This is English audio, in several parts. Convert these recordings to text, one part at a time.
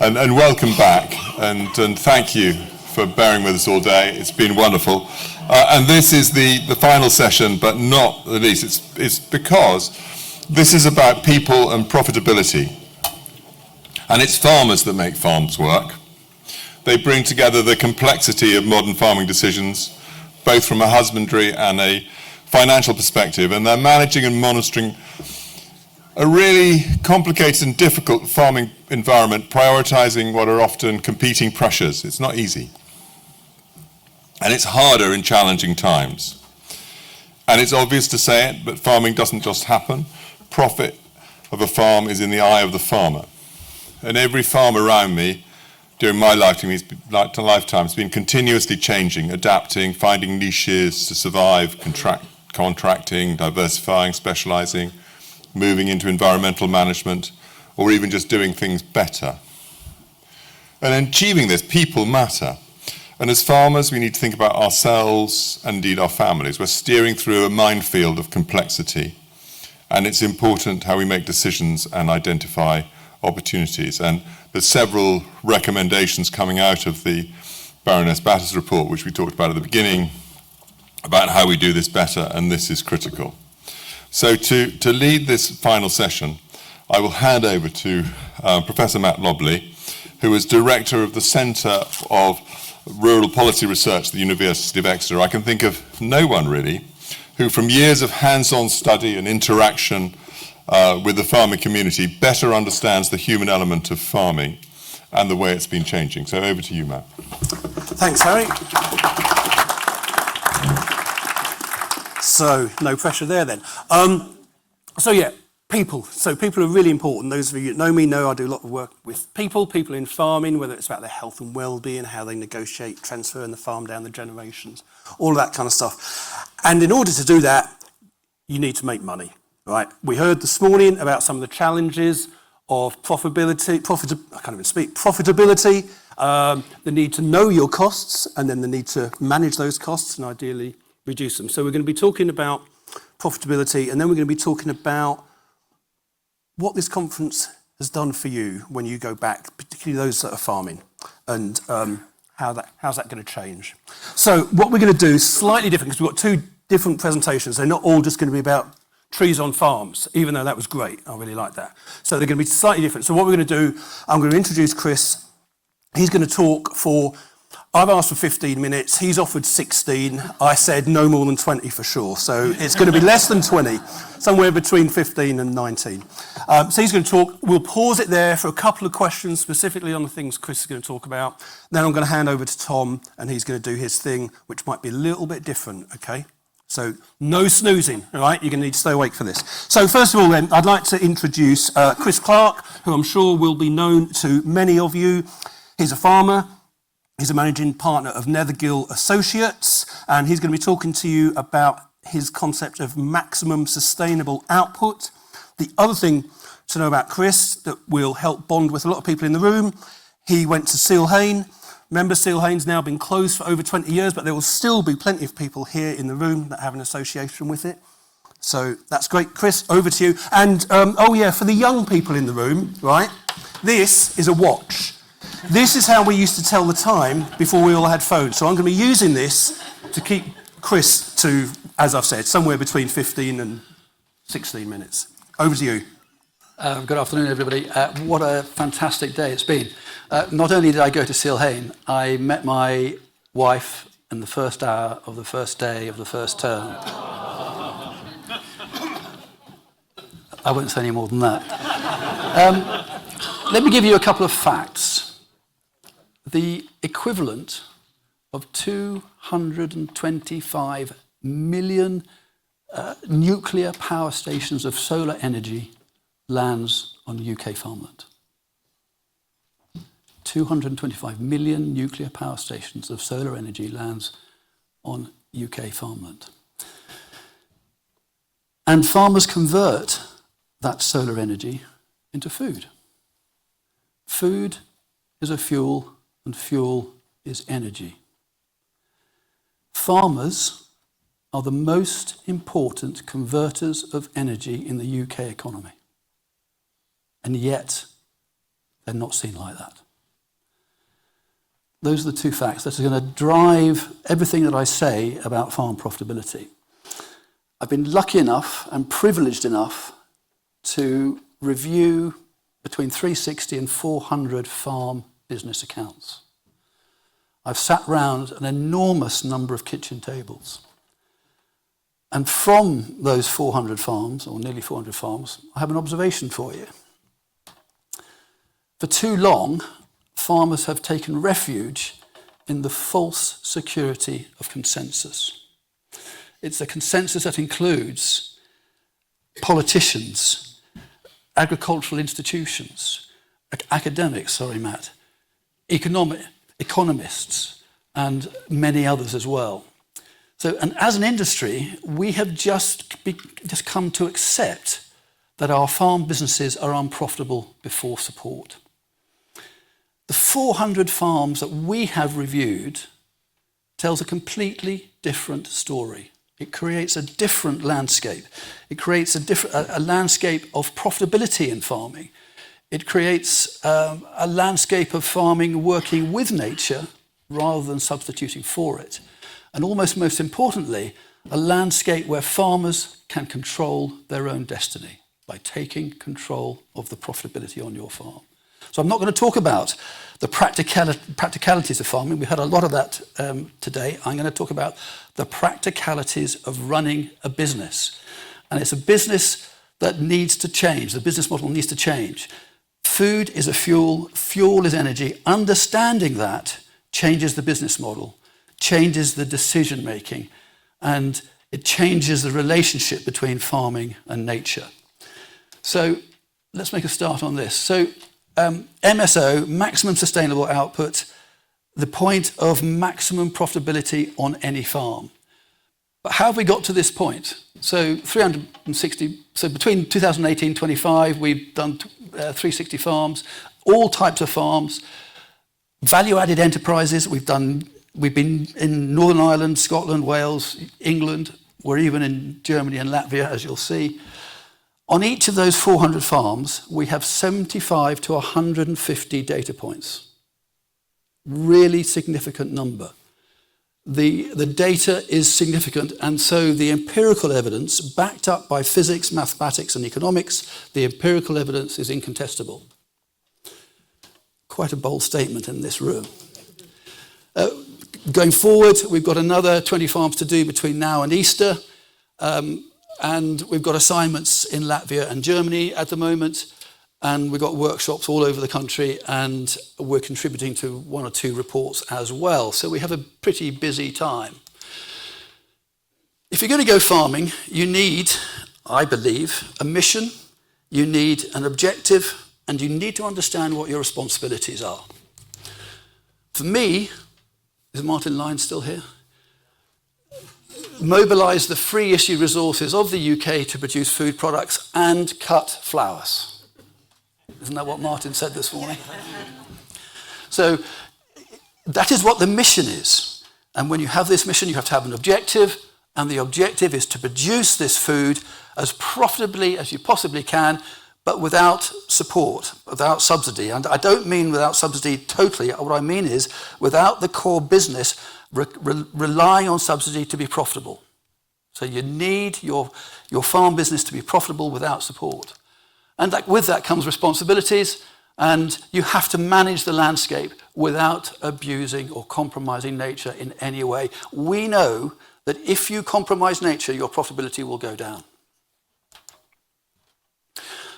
And welcome back, and thank you for bearing with us all day. It's been wonderful. And this is the final session, but not the least. It's because this is about people and profitability. And it's farmers that make farms work. They bring together the complexity of modern farming decisions, both from a husbandry and a financial perspective, and they're managing and monitoring a really complicated and difficult farming environment, prioritizing what are often competing pressures. It's not easy. And it's harder in challenging times. And it's obvious to say it, but farming doesn't just happen. Profit of a farm is in the eye of the farmer. And every farm around me during my lifetime has been continuously changing, adapting, finding niches to survive, contracting, diversifying, specializing, moving into environmental management, or even just doing things better. And in achieving this, people matter. And as farmers, we need to think about ourselves and indeed our families. We're steering through a minefield of complexity. And it's important how we make decisions and identify opportunities. And there's several recommendations coming out of the Baroness Batter's report, which we talked about at the beginning, about how we do this better, and this is critical. So to lead this final session, I will hand over to Professor Matt Lobley, who is Director of the Centre of Rural Policy Research at the University of Exeter. I can think of no one really who from years of hands-on study and interaction with the farming community better understands the human element of farming and the way it's been changing. So over to you, Matt. Thanks, Harry. So, no pressure there then. People. So people are really important. Those of you that know me know I do a lot of work with people in farming, whether it's about their health and well-being, how they negotiate, transferring the farm down the generations, all of that kind of stuff. And in order to do that, you need to make money, right? We heard this morning about some of the challenges of profitability, the need to know your costs, and then the need to manage those costs and ideally reduce them. So we're going to be talking about profitability, and then we're going to be talking about what this conference has done for you when you go back, particularly those that are farming, and how's that going to change. So what we're going to do is slightly different, because we've got two different presentations. They're not all just going to be about trees on farms, even though that was great. I really like that. So they're going to be slightly different. So what we're going to do, I'm going to introduce Chris. He's going to talk for, I've asked for 15 minutes. He's offered 16. I said no more than 20 for sure. So it's going to be less than 20, somewhere between 15 and 19. So he's going to talk. We'll pause it there for a couple of questions, specifically on the things Chris is going to talk about. Then I'm going to hand over to Tom, and he's going to do his thing, which might be a little bit different, okay? So no snoozing, all right? You're going to need to stay awake for this. So first of all then, I'd like to introduce Chris Clark, who I'm sure will be known to many of you. He's a farmer. He's a managing partner of Nethergill Associates, and he's going to be talking to you about his concept of maximum sustainable output. The other thing to know about Chris that will help bond with a lot of people in the room, he went to Seal Hayne. Remember, Seal Hayne's now been closed for over 20 years, but there will still be plenty of people here in the room that have an association with it. So that's great. Chris, over to you. And, for the young people in the room, right, this is a watch. This is how we used to tell the time before we all had phones. So I'm going to be using this to keep Chris to, as I've said, somewhere between 15 and 16 minutes. Over to you. Good afternoon, everybody. What a fantastic day it's been. Not only did I go to Seal Hayne, I met my wife in the first hour of the first day of the first term. I won't say any more than that. Let me give you a couple of facts. The equivalent of 225 million nuclear power stations of solar energy lands on UK farmland. 225 million nuclear power stations of solar energy lands on UK farmland. And farmers convert that solar energy into food. Food is a fuel, and fuel is energy. Farmers are the most important converters of energy in the UK economy. And yet, they're not seen like that. Those are the two facts that are going to drive everything that I say about farm profitability. I've been lucky enough and privileged enough to review between 360 and 400 farm business accounts. I've sat round an enormous number of kitchen tables. And from those 400 farms, or nearly 400 farms, I have an observation for you. For too long, farmers have taken refuge in the false security of consensus. It's a consensus that includes politicians, agricultural institutions, academics, economists, and many others as well. So, and as an industry, we have just come to accept that our farm businesses are unprofitable before support. The 400 farms that we have reviewed tells a completely different story. It creates a different landscape. It creates a landscape of profitability in farming. It creates a landscape of farming working with nature rather than substituting for it. And almost most importantly, a landscape where farmers can control their own destiny by taking control of the profitability on your farm. So I'm not going to talk about the practicalities of farming. We had a lot of that today. I'm going to talk about the practicalities of running a business. And it's a business that needs to change. The business model needs to change. Food is a fuel. Fuel is energy. Understanding that changes the business model, changes the decision making, and it changes the relationship between farming and nature. So let's make a start on this. So MSO, maximum sustainable output, the point of maximum profitability on any farm. But how have we got to this point? So 360, so between 2018 and 25, we've done 360 farms, all types of farms, value-added enterprises. We've been in Northern Ireland, Scotland, Wales, England. We're even in Germany and Latvia, as you'll see. On each of those 400 farms, we have 75 to 150 data points. Really significant number. The data is significant, and so the empirical evidence, backed up by physics, mathematics, and economics, the empirical evidence is incontestable. Quite a bold statement in this room. Going forward, we've got another 20 farms to do between now and Easter. And we've got assignments in Latvia and Germany at the moment, and we've got workshops all over the country, and we're contributing to 1 or 2 reports as well. So we have a pretty busy time. If you're going to go farming, you need, I believe, a mission, you need an objective, and you need to understand what your responsibilities are. For me, is Martin Lyons still here? Mobilise the free issue resources of the UK to produce food products and cut flowers. Isn't that what Martin said this morning? So that is what the mission is. And when you have this mission, you have to have an objective, and the objective is to produce this food as profitably as you possibly can, but without support, without subsidy. And I don't mean without subsidy totally. What I mean is without the core business relying on subsidy to be profitable. So you need your farm business to be profitable without support. And with that comes responsibilities, and you have to manage the landscape without abusing or compromising nature in any way. We know that if you compromise nature, your profitability will go down.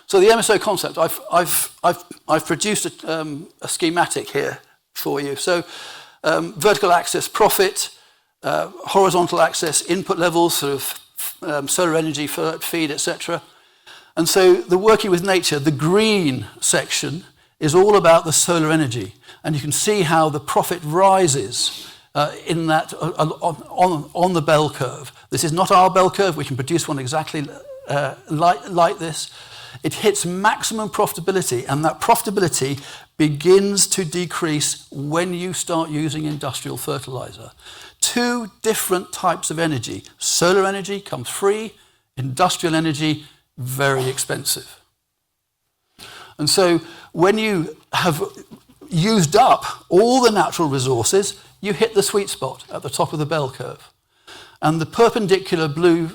So the MSO concept, I've produced a schematic here for you. So vertical axis profit, horizontal axis input levels, sort of solar energy, feed, etc. And so the working with nature, the green section is all about the solar energy, and you can see how the profit rises in that on the bell curve. This is not our bell curve. We can produce one exactly like this. It hits maximum profitability, and that profitability begins to decrease when you start using industrial fertilizer. 2 different types of energy. Solar energy comes free, industrial energy, very expensive. And so when you have used up all the natural resources, you hit the sweet spot at the top of the bell curve. And the perpendicular blue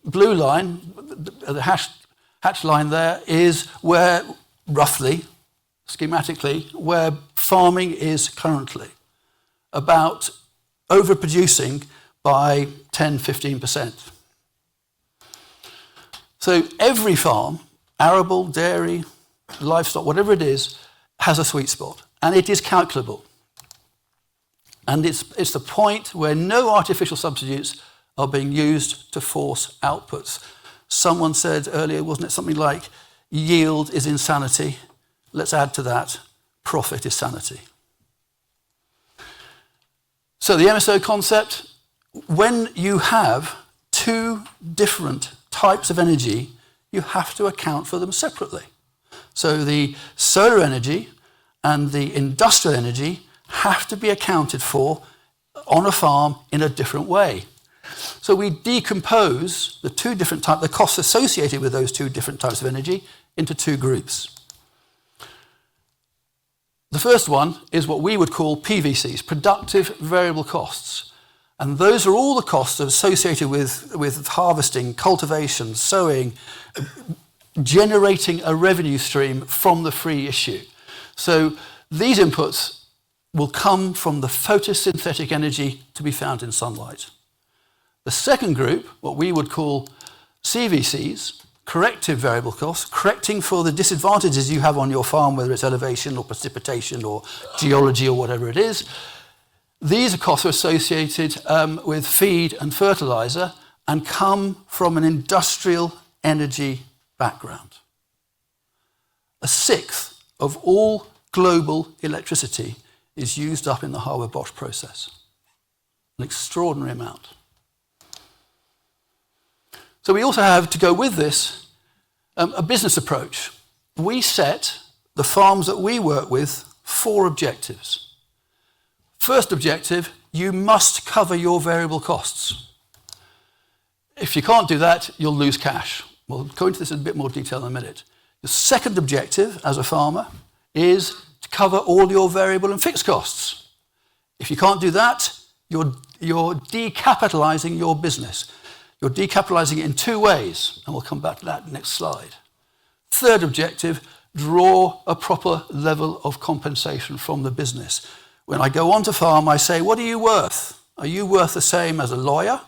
line, the hatch line there, is where, roughly, schematically, where farming is currently, about overproducing by 10-15%. So every farm, arable, dairy, livestock, whatever it is, has a sweet spot, and it is calculable. And it's the point where no artificial substitutes are being used to force outputs. Someone said earlier, wasn't it, something like, yield is insanity. Let's add to that, profit is sanity. So the MSO concept, when you have two different types of energy, you have to account for them separately. So the solar energy and the industrial energy have to be accounted for on a farm in a different way. So we decompose the two different types, the costs associated with those two different types of energy, into two groups. The first one is what we would call PVCs, productive variable costs. And those are all the costs associated with harvesting, cultivation, sowing, generating a revenue stream from the free issue. So these inputs will come from the photosynthetic energy to be found in sunlight. The second group, what we would call CVCs, corrective variable costs, correcting for the disadvantages you have on your farm, whether it's elevation or precipitation or geology or whatever it is. These costs are associated with feed and fertilizer and come from an industrial energy background. A sixth of all global electricity is used up in the Haber-Bosch process. An extraordinary amount. So we also have, to go with this, a business approach. We set the farms that we work with 4 objectives. First objective, you must cover your variable costs. If you can't do that, you'll lose cash. We'll go into this in a bit more detail in a minute. The second objective as a farmer is to cover all your variable and fixed costs. If you can't do that, you're decapitalizing your business. You're decapitalizing it in 2 ways, and we'll come back to that next slide. Third objective, draw a proper level of compensation from the business. When I go onto farm, I say, what are you worth? Are you worth the same as a lawyer?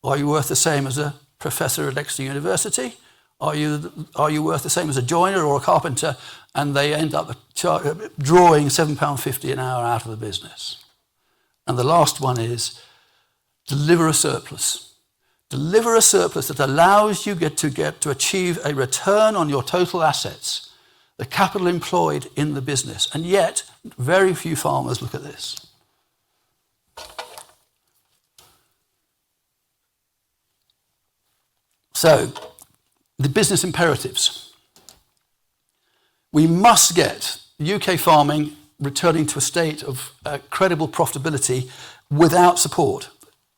Are you worth the same as a professor at Exeter University? Are you worth the same as a joiner or a carpenter? And they end up drawing £7.50 an hour out of the business. And the last one is deliver a surplus. Deliver a surplus that allows you to achieve a return on your total assets, the capital employed in the business. And yet, very few farmers look at this. So, the business imperatives. We must get UK farming returning to a state of credible profitability without support.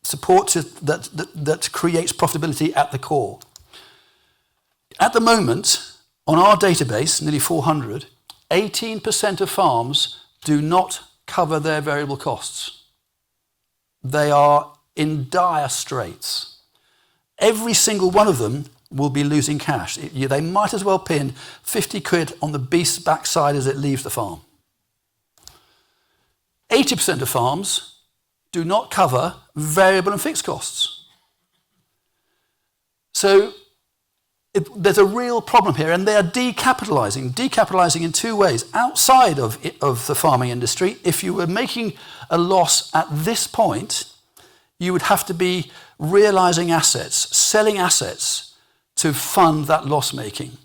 Support that creates profitability at the core. At the moment, on our database, nearly 400, 18% of farms do not cover their variable costs. They are in dire straits. Every single one of them will be losing cash. They might as well pin 50 quid on the beast's backside as it leaves the farm. 80% of farms do not cover variable and fixed costs. So there's a real problem here, and they are decapitalizing in 2 ways. Outside of the farming industry, if you were making a loss at this point, you would have to be realizing assets, selling assets to fund that loss making.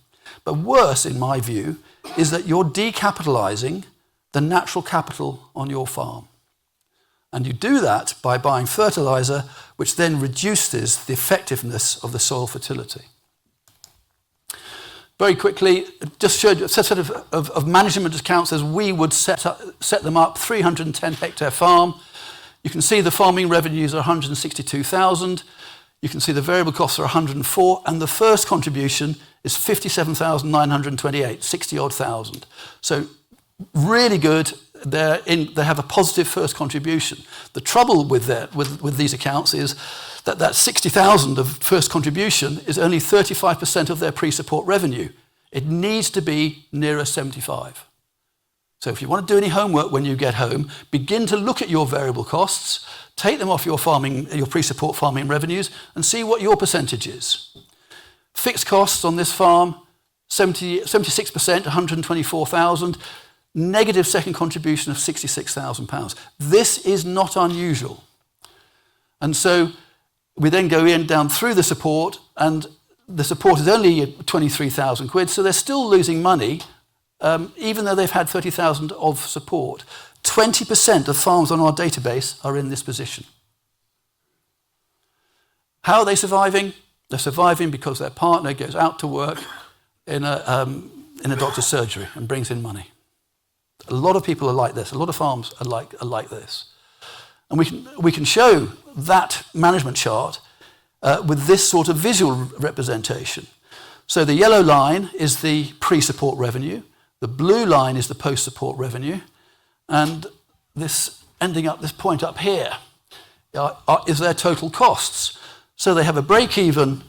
But worse, in my view, is that you're decapitalizing the natural capital on your farm. And you do that by buying fertilizer, which then reduces the effectiveness of the soil fertility. Very quickly, just showed you a set of management accounts as we would set them up, 310 hectare farm. You can see the farming revenues are 162,000. You can see the variable costs are 104, and the first contribution is 57,928, 60 odd thousand. So really good. They have a positive first contribution. The trouble with these accounts is that 60,000 of first contribution is only 35% of their pre-support revenue. It needs to be nearer 75. So if you want to do any homework when you get home, begin to look at your variable costs, take them off your pre-support farming revenues, and see what your percentage is. Fixed costs on this farm, 76%, 124,000. Negative second contribution of £66,000. This is not unusual. And so we then go down through the support, and the support is only 23,000 quid, so they're still losing money, even though they've had 30,000 of support. 20% of farms on our database are in this position. How are they surviving? They're surviving because their partner goes out to work in a doctor's surgery and brings in money. A lot of people are like this. A lot of farms are like this. And we can show that management chart with this sort of visual representation. So the yellow line is the pre-support revenue. The blue line is the post-support revenue. And this ending up, this point up here, is their total costs. So they have a break-even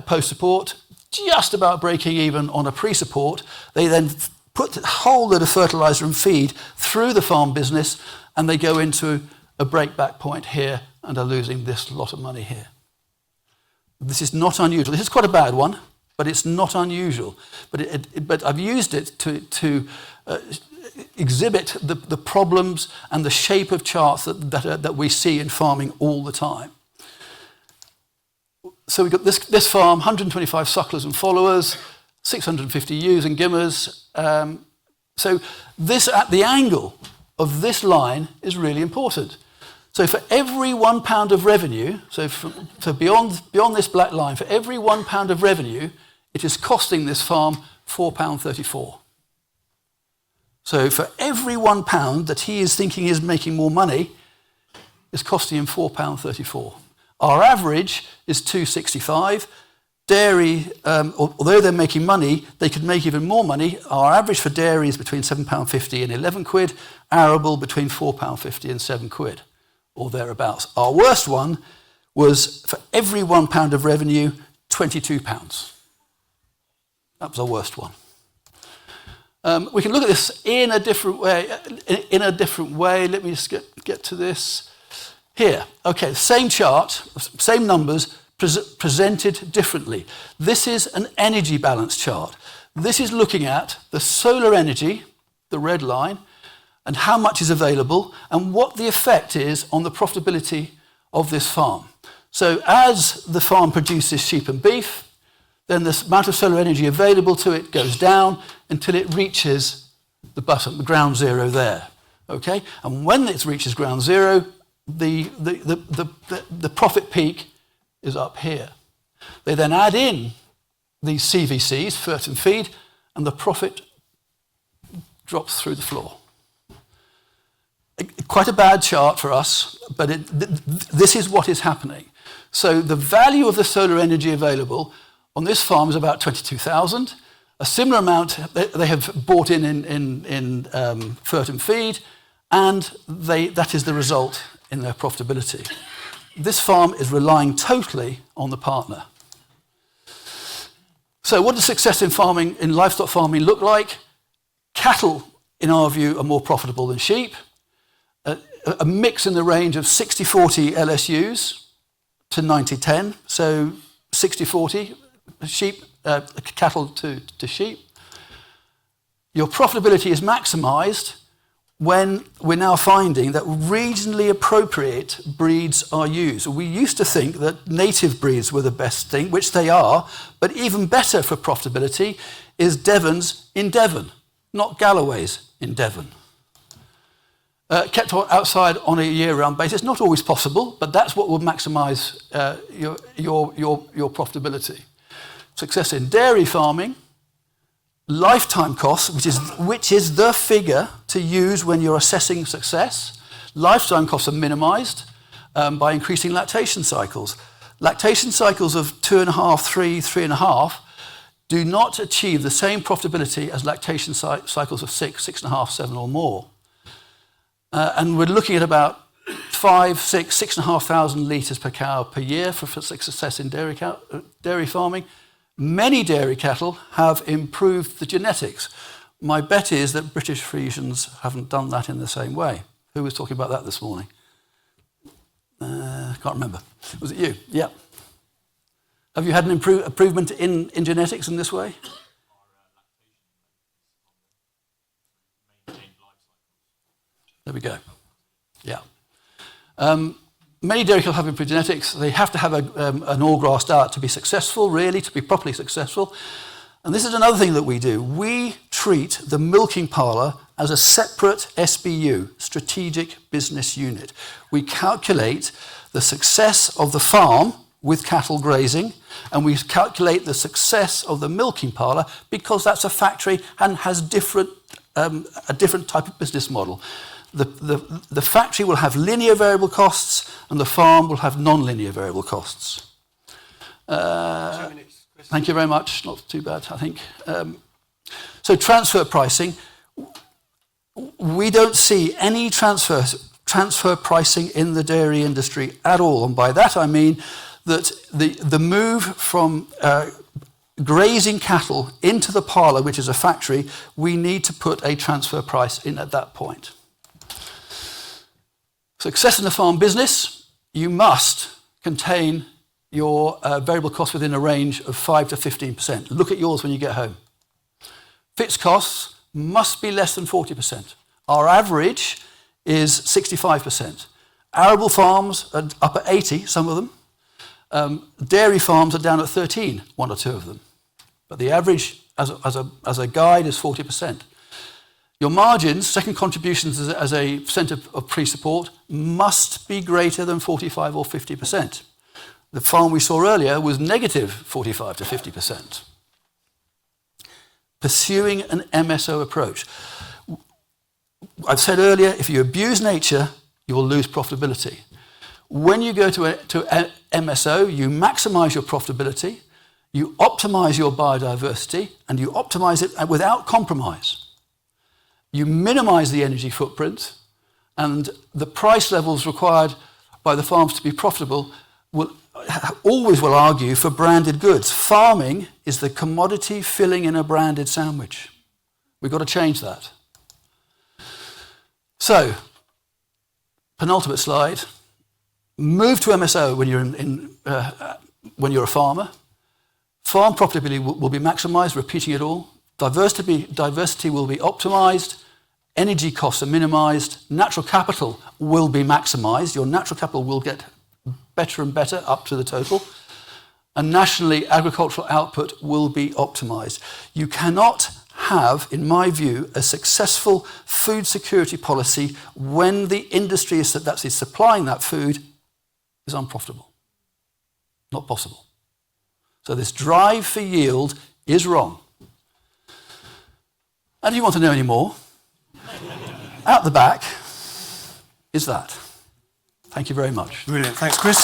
post-support, just about breaking even on a pre-support. They then put a whole load of fertiliser and feed through the farm business, and they go into a break-back point here and are losing this lot of money here. This is not unusual. This is quite a bad one, but it's not unusual. But I've used it to exhibit the problems and the shape of charts that we see in farming all the time. So we've got this farm, 125 sucklers and followers, 650 ewes and gimmers. So this, at the angle of this line, is really important. So for every £1 of revenue, so beyond this black line, for every £1 of revenue, it is costing this farm £4.34. So for every £1 that he is thinking is making more money, it's costing him £4.34. Our average is £2.65. Dairy, although they're making money, they could make even more money. Our average for dairy is between £7.50 and 11 quid, arable between £4.50 and 7 quid, or thereabouts. Our worst one was for every £1 of revenue, £22. That was our worst one. We can look at this in a different way. Let me just get to this here. Okay, same chart, same numbers, presented differently. This is an energy balance chart. This is looking at the solar energy, the red line, and how much is available and what the effect is on the profitability of this farm. So as the farm produces sheep and beef, then the amount of solar energy available to it goes down until it reaches the bottom, the ground zero there. Okay? And when it reaches ground zero, the profit peak is up here. They then add in these CVCs, fert and feed, and the profit drops through the floor. Quite a bad chart for us, but this is what is happening. So the value of the solar energy available on this farm is about 22,000. A similar amount they have bought in fert and feed, and that is the result in their profitability. This farm is relying totally on the partner. So what does success in livestock farming look like? Cattle, in our view, are more profitable than sheep. A mix in the range of 60-40 LSUs to 90-10, so 60-40 sheep, cattle to sheep. Your profitability is maximised when we're now finding that regionally appropriate breeds are used. We used to think that native breeds were the best thing, which they are, but even better for profitability is Devons in Devon, not Galloways in Devon. Kept outside on a year-round basis, not always possible, but that's what will maximise your profitability. Success in dairy farming, lifetime costs, which is the figure to use when you're assessing success. Lifetime costs are minimised by increasing lactation cycles. Lactation cycles of 2.5, 3.5 do not achieve the same profitability as lactation cycles of 6.5, 7 or more. And we're looking at about 6,500 litres per cow per year for success in dairy farming. Many dairy cattle have improved the genetics. My bet is that British Friesians haven't done that in the same way. Who was talking about that this morning? Can't remember. Was it you? Yeah. Have you had an improvement in genetics in this way? There we go. Yeah. Many dairy cattle have improved genetics. They have to have an all-grass diet to be successful, really, to be properly successful. And this is another thing that we do. We treat the milking parlour as a separate SBU, strategic business unit. We calculate the success of the farm with cattle grazing, and we calculate the success of the milking parlour because that's a factory and has a different type of business model. The factory will have linear variable costs and the farm will have non-linear variable costs. 2 minutes, Chris. Thank you very much. Not too bad, I think. So transfer pricing. We don't see any transfer pricing in the dairy industry at all. And by that I mean that the move from grazing cattle into the parlour, which is a factory, we need to put a transfer price in at that point. Success in the farm business, you must contain your variable costs within a range of 5 to 15%. Look at yours when you get home. Fixed costs must be less than 40%. Our average is 65%. Arable farms are up at 80, some of them. Dairy farms are down at 13, one or two of them. But the average as a guide is 40%. Your margins, second contributions as a percent of pre-support, must be greater than 45 or 50%. The farm we saw earlier was negative 45 to 50%. Pursuing an MSO approach. I've said earlier, if you abuse nature, you will lose profitability. When you go to MSO, you maximize your profitability, you optimize your biodiversity, and you optimize it without compromise. You minimize the energy footprint, and the price levels required by the farms to be profitable will argue for branded goods. Farming is the commodity filling in a branded sandwich. We've got to change that. So, penultimate slide. Move to MSO when you're a farmer. Farm profitability will be maximised, repeating it all. Diversity will be optimised. Energy costs are minimised. Natural capital will be maximised. Your natural capital will get better and better up to the total. And nationally, agricultural output will be optimised. You cannot have, in my view, a successful food security policy when the industry that is supplying that food is unprofitable. Not possible. So this drive for yield is wrong. And if you want to know any more, out the back is that. Thank you very much. Brilliant. Thanks, Chris.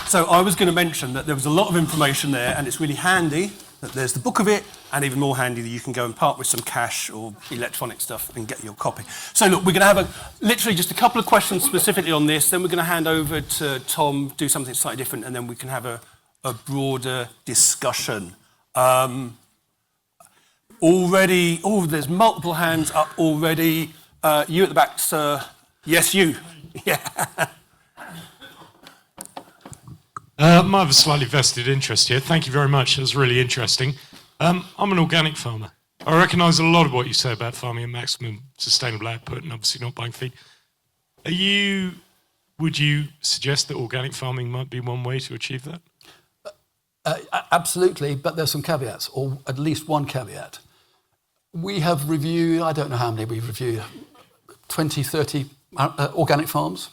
So I was going to mention that there was a lot of information there, and it's really handy that there's the book of it, and even more handy that you can go and part with some cash or electronic stuff and get your copy. So look, we're going to have literally just a couple of questions specifically on this, then we're going to hand over to Tom, do something slightly different, and then we can have a broader discussion. Already, there's multiple hands up already. You at the back, sir. Yes, you. Yeah. I might have a slightly vested interest here. Thank you very much. It was really interesting. I'm an organic farmer. I recognise a lot of what you say about farming and maximum sustainable output and obviously not buying feed. Would you suggest that organic farming might be one way to achieve that? Absolutely, but there's some caveats, or at least one caveat. We have reviewed, I don't know how many we've reviewed, 20, 30 organic farms.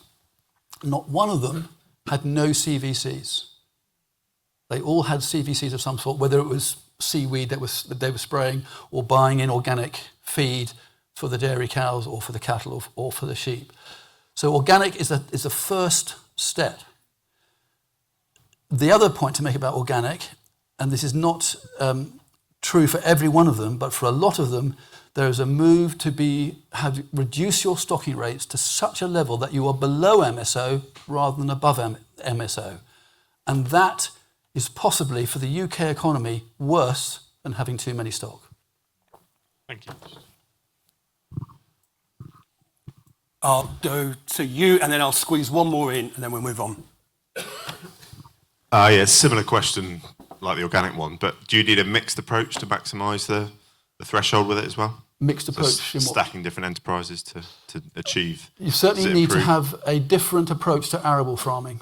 Not one of them had no CVCs. They all had CVCs of some sort, whether it was seaweed that they were spraying or buying in organic feed for the dairy cows or for the cattle or for the sheep. So organic is the first step. The other point to make about organic, and this is not true for every one of them, but for a lot of them, there is a move to reduce your stocking rates to such a level that you are below MSO rather than above MSO. And that is possibly, for the UK economy, worse than having too many stock. Thank you. I'll go to you, and then I'll squeeze one more in, and then we'll move on. Yeah, similar question like the organic one, but do you need a mixed approach to maximise the threshold with it as well? Mixed So approach in what? stacking different enterprises to achieve. You certainly Does it need to improve? have a different approach to arable farming.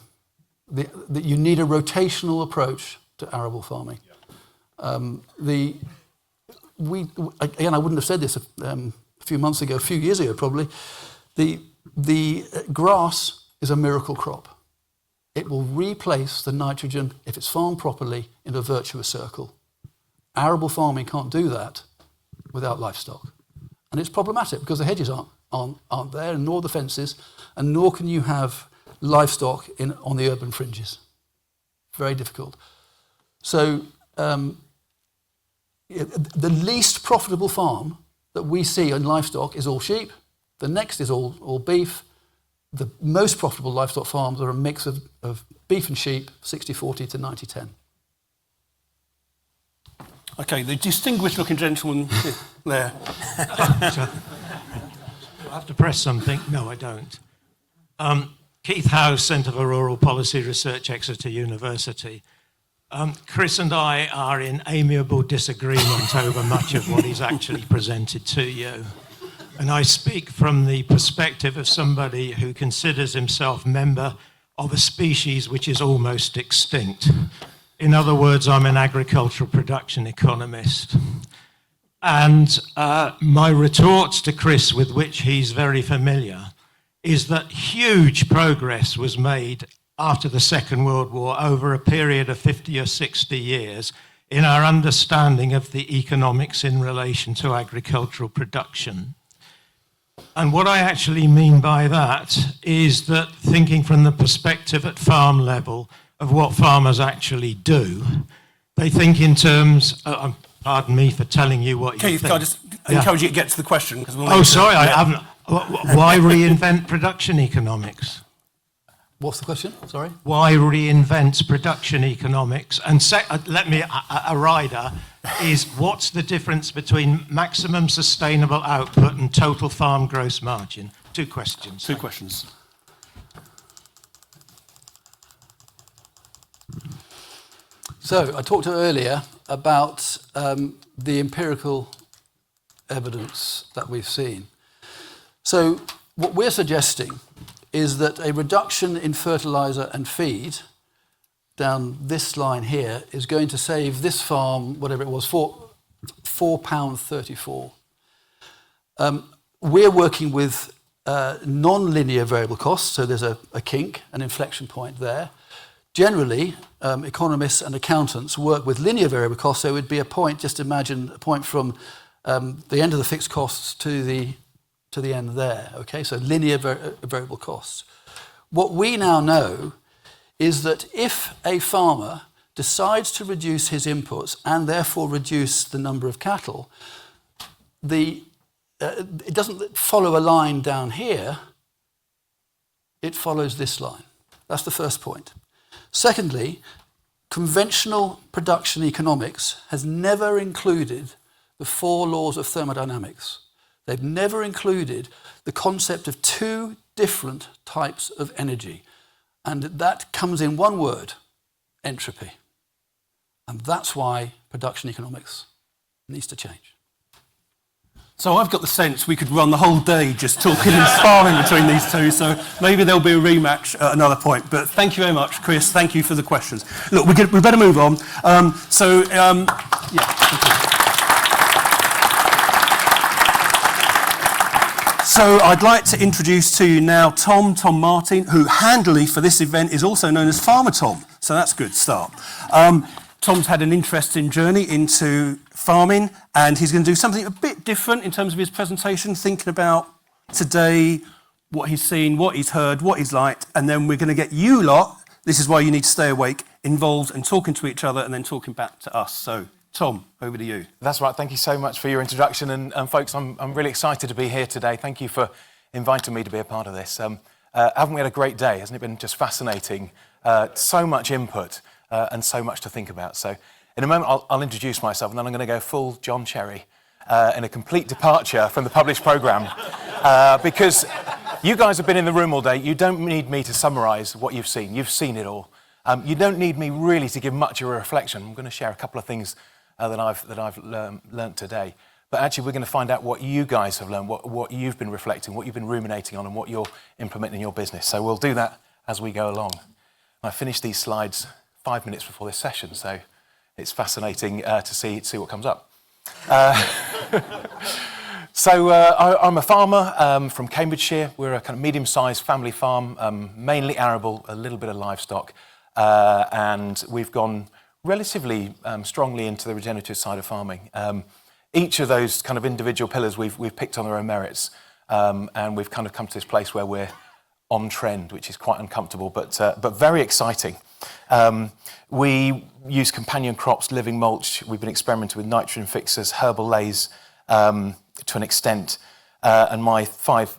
You need a rotational approach to arable farming. Again, I wouldn't have said this a few years ago probably. The grass is a miracle crop. It will replace the nitrogen, if it's farmed properly, in a virtuous circle. Arable farming can't do that without livestock. And it's problematic because the hedges aren't there, nor the fences, and nor can you have livestock on the urban fringes. Very difficult. So the least profitable farm that we see in livestock is all sheep. The next is all beef. The most profitable livestock farms are a mix of beef and sheep, 60-40 to 90-10. Okay, the distinguished-looking gentleman there. Do I have to press something? No, I don't. Keith Howe, Centre for Rural Policy Research, Exeter University. Chris and I are in amiable disagreement over much of what he's actually presented to you. And I speak from the perspective of somebody who considers himself member of a species which is almost extinct. In other words, I'm an agricultural production economist. And my retort to Chris, with which he's very familiar, is that huge progress was made after the Second World War over a period of 50 or 60 years in our understanding of the economics in relation to agricultural production. And what I actually mean by that is that thinking from the perspective at farm level of what farmers actually do, they think in terms, pardon me for telling you what you Keith, think. can I just encourage you to get to the question? Oh, sorry, I haven't. Why reinvent production economics? What's the question? Sorry? Why reinvent production economics? And let me, a rider is what's the difference between maximum sustainable output and total farm gross margin? Two questions. Two questions. So I talked earlier about the empirical evidence that we've seen. So what we're suggesting is that a reduction in fertiliser and feed down this line here is going to save this farm, whatever it was, £4.34. We're working with non-linear variable costs, so there's a kink, an inflection point there. Generally, economists and accountants work with linear variable costs, so it would be a point, just imagine a point from the end of the fixed costs to the end there, okay? So linear variable costs. What we now know is that if a farmer decides to reduce his inputs and therefore reduce the number of cattle, it doesn't follow a line down here, it follows this line. That's the first point. Secondly, conventional production economics has never included the 4 laws of thermodynamics. They've never included the concept of 2 different types of energy. And that comes in one word, entropy. And that's why production economics needs to change. So I've got the sense we could run the whole day just talking and sparring between these two, so maybe there'll be a rematch at another point. But thank you very much, Chris. Thank you for the questions. Look, we better move on. So I'd like to introduce to you now Tom Martin, who handily for this event is also known as Farmer Tom. So that's a good start. Tom's had an interesting journey into farming, and he's going to do something a bit different in terms of his presentation, thinking about today, what he's seen, what he's heard, what he's liked, and then we're going to get you lot, this is why you need to stay awake, involved and talking to each other and then talking back to us. So, Tom, over to you. That's right. Thank you so much for your introduction. And folks, I'm really excited to be here today. Thank you for inviting me to be a part of this. Haven't we had a great day? Hasn't it been just fascinating? So much input and so much to think about. So in a moment, I'll introduce myself and then I'm going to go full John Cherry in a complete departure from the published programme. Because you guys have been in the room all day. You don't need me to summarise what you've seen. You've seen it all. You don't need me really to give much of a reflection. I'm going to share a couple of things that I've learnt today. But actually, we're going to find out what you guys have learned, what you've been reflecting, what you've been ruminating on, and what you're implementing in your business. So we'll do that as we go along. I finished these slides 5 minutes before this session, so it's fascinating to see what comes up. So I'm a farmer from Cambridgeshire. We're a kind of medium-sized family farm, mainly arable, a little bit of livestock, and we've gone relatively strongly into the regenerative side of farming. Each of those kind of individual pillars we've picked on their own merits, and we've kind of come to this place where we're on trend, which is quite uncomfortable, but very exciting. We use companion crops, living mulch. We've been experimenting with nitrogen fixers, herbal lays to an extent. And my 5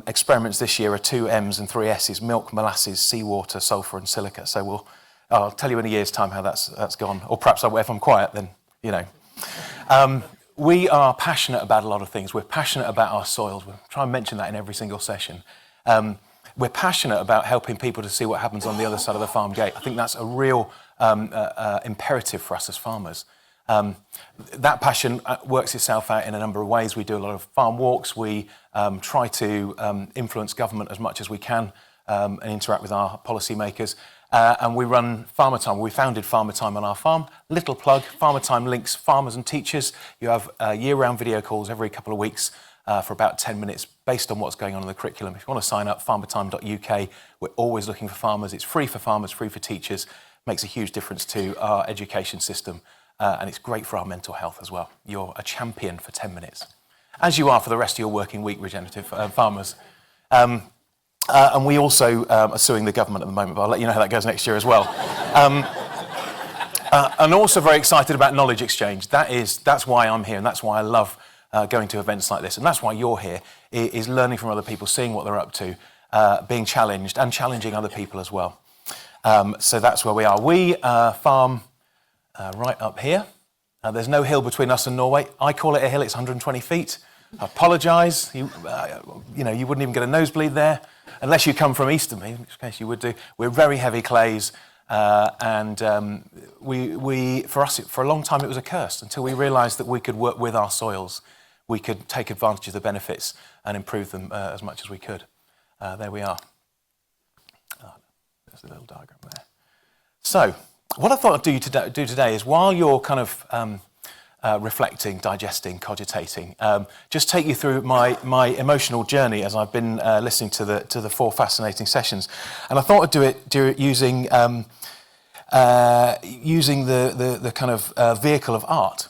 experiments this year are 2 M's and 3 S's: milk, molasses, seawater, sulphur, and silica. So I'll tell you in a year's time how that's gone, or perhaps if I'm quiet, then you know. We are passionate about a lot of things. We're passionate about our soils. We'll try and mention that in every single session. We're passionate about helping people to see what happens on the other side of the farm gate. I think that's a real imperative for us as farmers. That passion works itself out in a number of ways. We do a lot of farm walks. We try to influence government as much as we can and interact with our policymakers. And we run Farmer Time. We founded Farmer Time on our farm. Little plug, Farmer Time links farmers and teachers. You have year-round video calls every couple of weeks for about 10 minutes based on what's going on in the curriculum. If you want to sign up, farmertime.uk. We're always looking for farmers. It's free for farmers, free for teachers. Makes a huge difference to our education system. And it's great for our mental health as well. You're a champion for 10 minutes, as you are for the rest of your working week, regenerative farmers. And we also are suing the government at the moment, but I'll let you know how that goes next year as well. And also very excited about knowledge exchange. That's why I'm here, and that's why I love going to events like this. And that's why you're here, is learning from other people, seeing what they're up to, being challenged, and challenging other people as well. So that's where we are. We farm right up here. There's no hill between us and Norway. I call it a hill, it's 120 feet. I apologise, you wouldn't even get a nosebleed there, unless you come from east of me, in which case you would do. We're very heavy clays, and for us, for a long time it was a curse, until we realised that we could work with our soils. We could take advantage of the benefits and improve them as much as we could. There we are. There's a little diagram there. So, what I thought I'd do today is, while you're kind of reflecting, digesting, cogitating, just take you through my emotional journey as I've been listening to the 4 fascinating sessions. And I thought I'd do it using the kind of vehicle of art.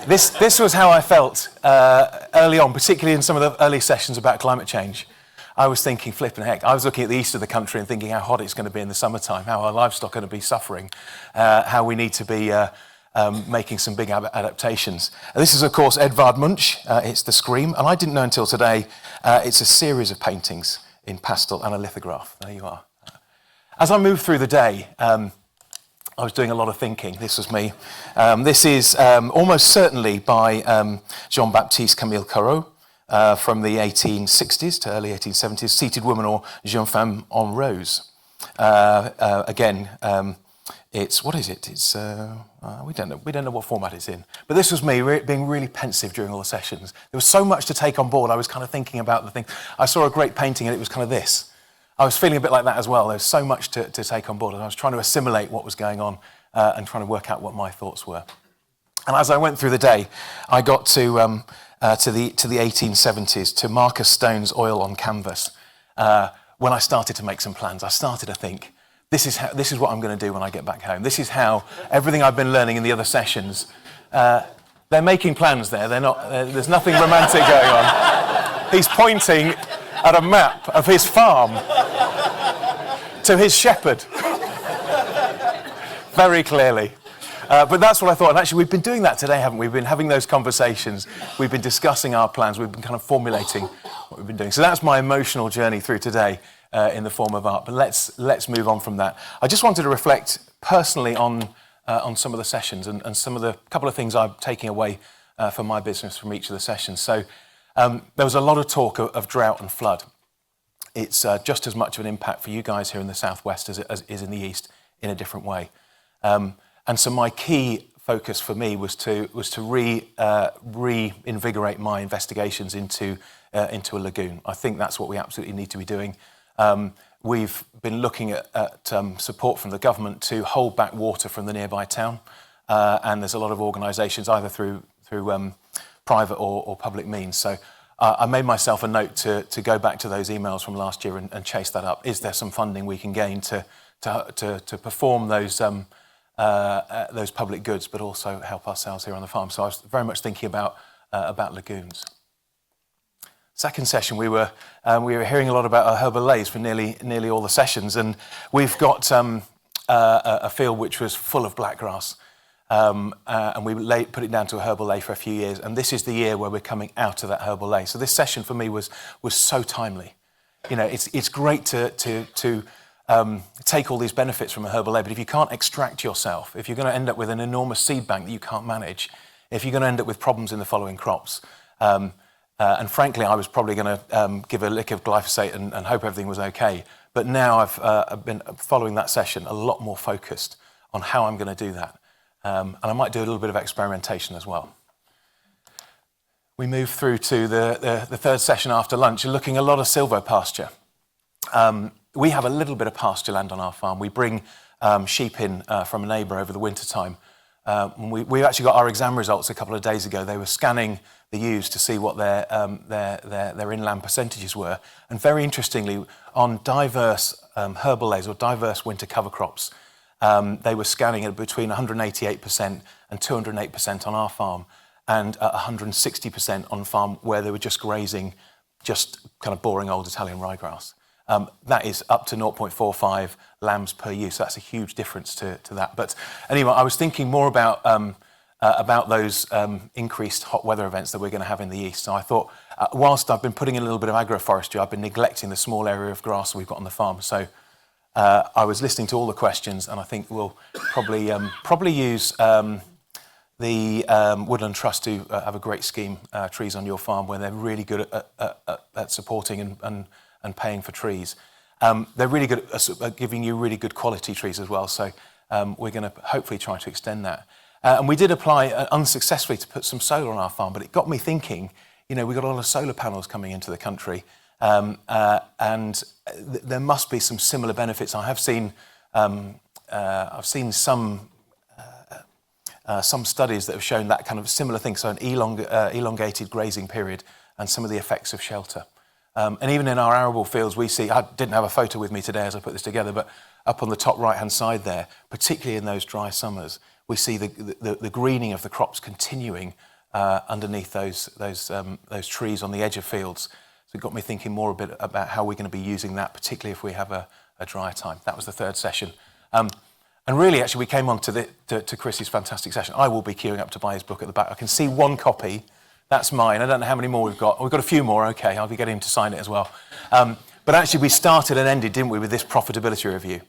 This was how I felt early on, particularly in some of the early sessions about climate change. I was thinking, flipping heck, I was looking at the east of the country and thinking how hot it's going to be in the summertime, how our livestock are going to be suffering, how we need to be making some big adaptations. And this is, of course, Edvard Munch. It's The Scream. And I didn't know until today, it's a series of paintings in pastel and a lithograph. There you are. As I moved through the day, I was doing a lot of thinking. This was me. This is almost certainly by Jean-Baptiste Camille Corot. From the 1860s to early 1870s, Seated Woman, or Jeune Femme en Rose. Again, what is it? It's we don't know what format it's in. But this was me being really pensive during all the sessions. There was so much to take on board. I was kind of thinking about the thing. I saw a great painting and it was kind of this. I was feeling a bit like that as well. There was so much to take on board, and I was trying to assimilate what was going on and trying to work out what my thoughts were. And as I went through the day, I got to the 1870s, to Marcus Stone's Oil on Canvas. When I started to make some plans, I started to think, this is what I'm going to do when I get back home. This is how everything I've been learning in the other sessions, They're making plans there. They're not. There's nothing romantic going on. He's pointing at a map of his farm to his shepherd very clearly. But that's what I thought. And actually, we've been doing that today, haven't we? We've been having those conversations. We've been discussing our plans. We've been kind of formulating what we've been doing. So that's my emotional journey through today in the form of art. But let's move on from that. I just wanted to reflect personally on some of the sessions and some of the couple of things I'm taking away for my business from each of the sessions. So there was a lot of talk of drought and flood. It's just as much of an impact for you guys here in the southwest as it is in the east, in a different way. And so my key focus for me was to reinvigorate my investigations into a lagoon. I think that's what we absolutely need to be doing. We've been looking at support from the government to hold back water from the nearby town, and there's a lot of organisations either through private or public means. So I made myself a note to go back to those emails from last year and chase that up. Is there some funding we can gain to perform those public goods, but also help ourselves here on the farm? So I was very much thinking about lagoons. Second session, we were hearing a lot about our herbal lays for nearly all the sessions, and we've got a field which was full of blackgrass, and we put it down to a herbal lay for a few years, and this is the year where we're coming out of that herbal lay. So this session for me was so timely. You know, it's great to take all these benefits from a herbal lay, but if you can't extract yourself, if you're going to end up with an enormous seed bank that you can't manage, if you're going to end up with problems in the following crops, and frankly, I was probably going to give a lick of glyphosate and hope everything was okay. But now I've been following that session a lot more focused on how I'm going to do that. And I might do a little bit of experimentation as well. We move through to the third session after lunch, looking a lot of silvopasture. We have a little bit of pasture land on our farm. We bring sheep in from a neighbour over the winter time. We actually got our exam results a couple of days ago. They were scanning the ewes to see what their inland percentages were. And very interestingly, on diverse herbal lays or diverse winter cover crops, they were scanning at between 188% and 208% on our farm, and 160% on farm where they were just grazing, just kind of boring old Italian ryegrass. That is up to 0.45 lambs per ewe, so that's a huge difference to that. But anyway, I was thinking more about those increased hot weather events that we're going to have in the east. So I thought, whilst I've been putting in a little bit of agroforestry, I've been neglecting the small area of grass we've got on the farm. So I was listening to all the questions, and I think we'll probably use the Woodland Trust to have a great scheme, Trees on Your Farm, where they're really good at supporting and paying for trees. They're really good at giving you really good quality trees as well. So we're going to hopefully try to extend that. And we did apply unsuccessfully to put some solar on our farm, but it got me thinking, you know, we've got a lot of solar panels coming into the country, and there must be some similar benefits. I've seen some studies that have shown that kind of similar thing, so an elongated grazing period and some of the effects of shelter. And even in our arable fields, we see, I didn't have a photo with me today as I put this together, but up on the top right-hand side there, particularly in those dry summers, we see the greening of the crops continuing underneath those trees on the edge of fields. So it got me thinking more a bit about how we're going to be using that, particularly if we have a dry time. That was the third session. And really, actually, we came on to Chris's fantastic session. I will be queuing up to buy his book at the back. I can see one copy. That's mine. I don't know how many more we've got. We've got a few more. Okay, I'll be getting him to sign it as well. But actually, we started and ended, didn't we, with this profitability review.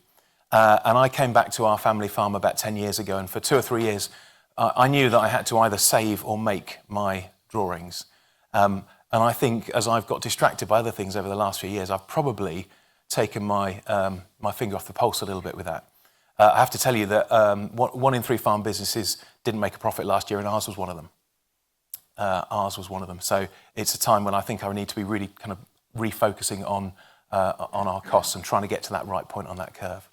And I came back to our family farm about 10 years ago, and for 2 or 3 years, I knew that I had to either save or make my drawings. And I think as I've got distracted by other things over the last few years, I've probably taken my finger off the pulse a little bit with that. I have to tell you that 1 in 3 farm businesses didn't make a profit last year, and ours was one of them. So it's a time when I think I need to be really kind of refocusing on our costs and trying to get to that right point on that curve.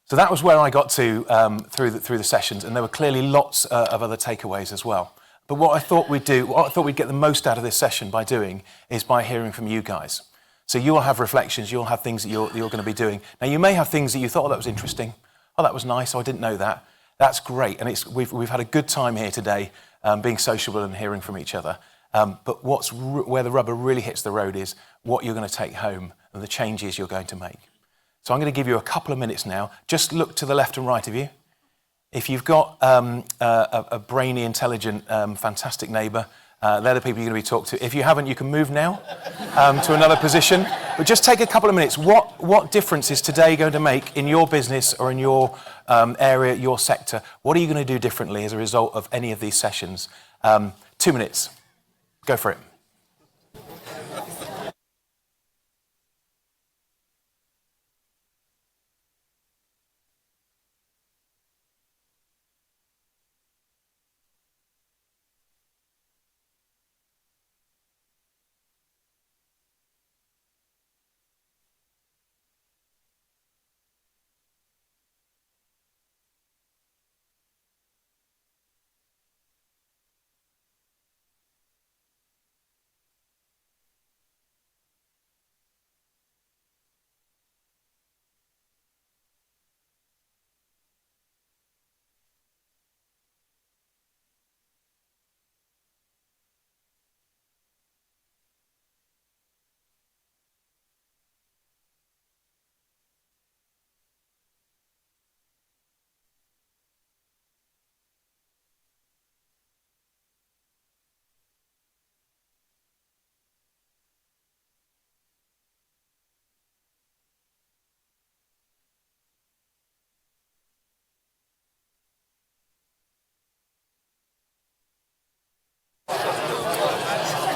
So that was where I got to through the sessions, and there were clearly lots of other takeaways as well. But what I thought we'd get the most out of this session by doing is by hearing from you guys. So you'll have reflections, you'll have things that you're going to be doing. Now you may have things that you thought, oh, that was interesting, oh, that was nice, oh, I didn't know that. That's great, and we've had a good time here today, being sociable and hearing from each other. But where the rubber really hits the road is what you're going to take home and the changes you're going to make. So I'm going to give you a couple of minutes now. Just look to the left and right of you. If you've got a brainy, intelligent, fantastic neighbour, they're the people you're going to be talking to. If you haven't, you can move now to another position. But just take a couple of minutes. What difference is today going to make in your business or in your area, your sector? What are you going to do differently as a result of any of these sessions? 2 minutes. Go for it.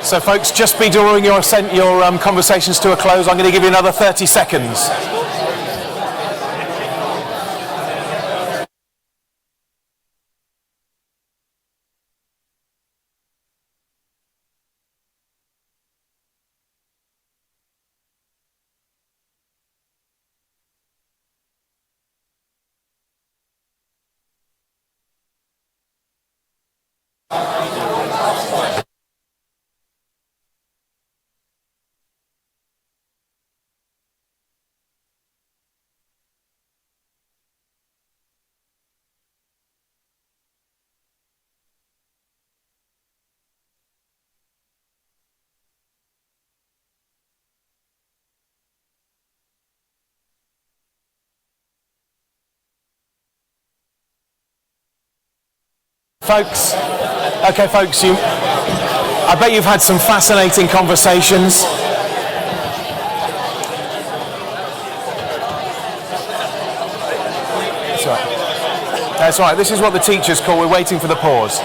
So folks, just be drawing your conversations to a close. I'm going to give you another 30 seconds. Folks, okay folks, I bet you've had some fascinating conversations. That's right. That's right, this is what the teachers call, we're waiting for the pause.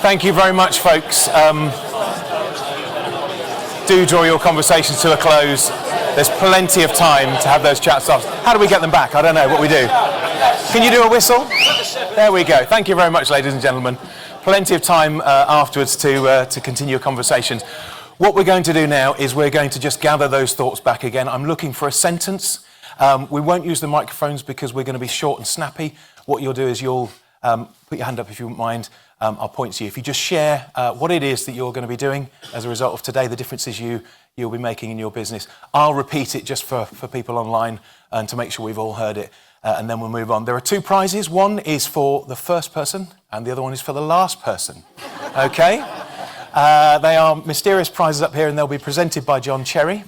Thank you very much, folks. Do draw your conversations to a close. There's plenty of time to have those chats off. How do we get them back? I don't know what we do. Can you do a whistle? There we go. Thank you very much, ladies and gentlemen. Plenty of time afterwards to continue your conversations. What we're going to do now is we're going to just gather those thoughts back again. I'm looking for a sentence. We won't use the microphones because we're going to be short and snappy. What you'll do is you'll put your hand up if you wouldn't mind. I'll point to you. If you just share what it is that you're going to be doing as a result of today, the differences you'll be making in your business. I'll repeat it just for people online and to make sure we've all heard it, and then we'll move on. There are two prizes. One is for the first person and the other one is for the last person. Okay? They are mysterious prizes up here and they'll be presented by John Cherry.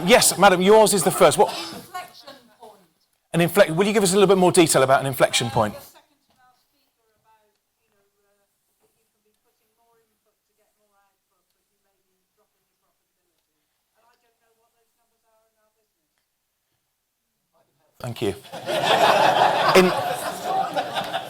Yes, madam, yours is the first. What? Inflection point. An inflection. Will you give us a little bit more detail about an inflection point? Thank you.